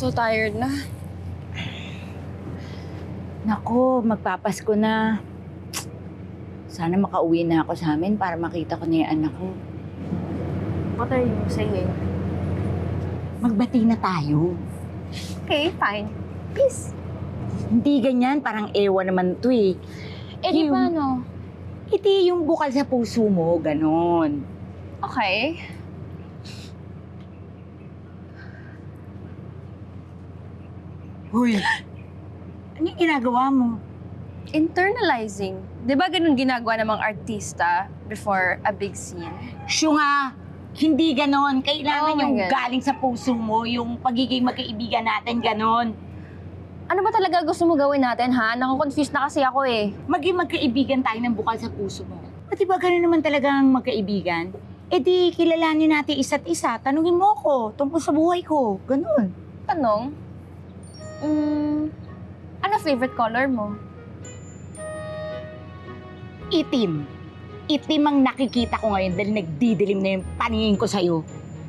so tired na. Naku, magpapasko na. Sana makauwi na ako sa amin para makita ko na yung anak ko. What are you saying? Magbati na tayo. Okay, fine. Peace. Hindi ganyan, parang ewan naman to eh. Eh, di paano? Hindi yung bukal sa puso mo, ganon. Okay. Huy! Ano yung ginagawa mo? Internalizing. Di ba ganun ginagawa ng mga artista before a big scene? Siyo nga, hindi ganon. Kailangan Oh my yung God. galing sa puso mo, yung pagiging magkaibigan natin, ganon. Ano ba talaga gusto mo gawin natin, ha? Naku-confused na kasi ako eh. Maging magkaibigan tayo ng bukal sa puso mo. At diba ganon naman talagang magkaibigan? E di, kilalanin natin isa't isa. Tanungin mo ako tungkol sa buhay ko. Ganon. Tanong? Ano favorite color mo? Itim. Itim ang nakikita ko ngayon dahil nagdidilim na yung paningin ko sa'yo.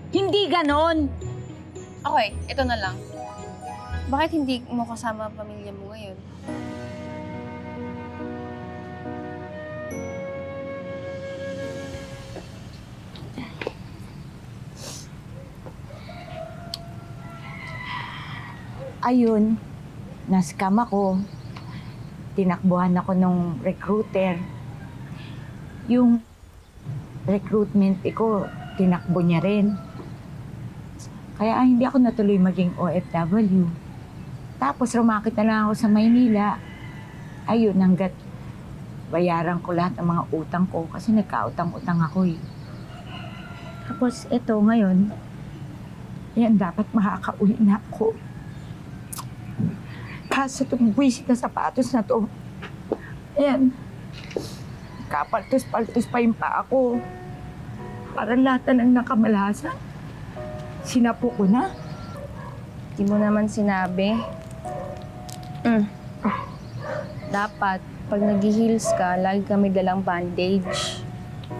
Hindi ganon. Okay, ito na lang. Bakit hindi mo kasama ang pamilya mo ngayon? Ayun, na-scam ako. Tinakbuhan ako nung recruiter. Yung recruitment ko, tinakbo niya rin. Kaya hindi ako natuloy maging OFW. Tapos rumakit na lang ako sa Maynila. Ayun, hanggat bayaran ko lahat ng mga utang ko kasi nagkautang-utang ako eh. Tapos eto ngayon, yan dapat makakauwi na ako. Kaso itong buwisit na sapatos na to, ayan, kapaltos-paltos pa yung paa ko. Parang lahat na ng nakamalasan. Sinapo ko na. Di mo naman sinabi. Dapat, pag nag-heels ka, lagi kami dalang bandage.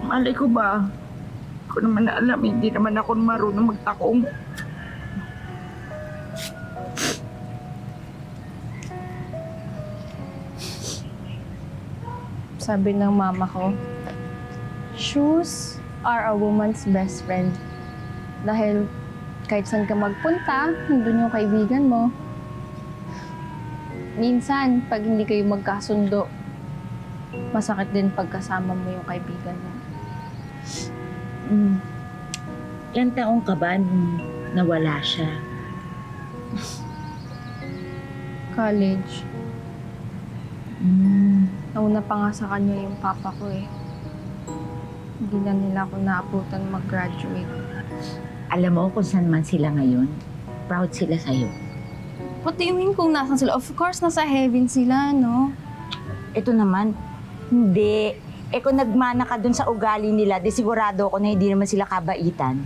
Malay ko ba? Ko naman na alam, hindi naman ako marunong magtakong. Sabi ng mama ko, shoes are a woman's best friend. Dahil kahit saan ka magpunta, nandun yung kaibigan mo. Minsan, pag hindi kayo magkasundo, masakit din pagkasama mo yung kaibigan mo. Ilang taong ka ba nung nawala siya? College. Nauna pa nga sa kanya yung papa ko eh. Hindi na nila ako naabutan mag-graduate. Alam mo kung saan man sila ngayon, proud sila sa'yo. What do you mean kung nasan sila? Of course, nasa heaven sila, no? Ito naman, hindi. Eh kung nagmana ka dun sa ugali nila, di sigurado ako na hindi naman sila kabaitan.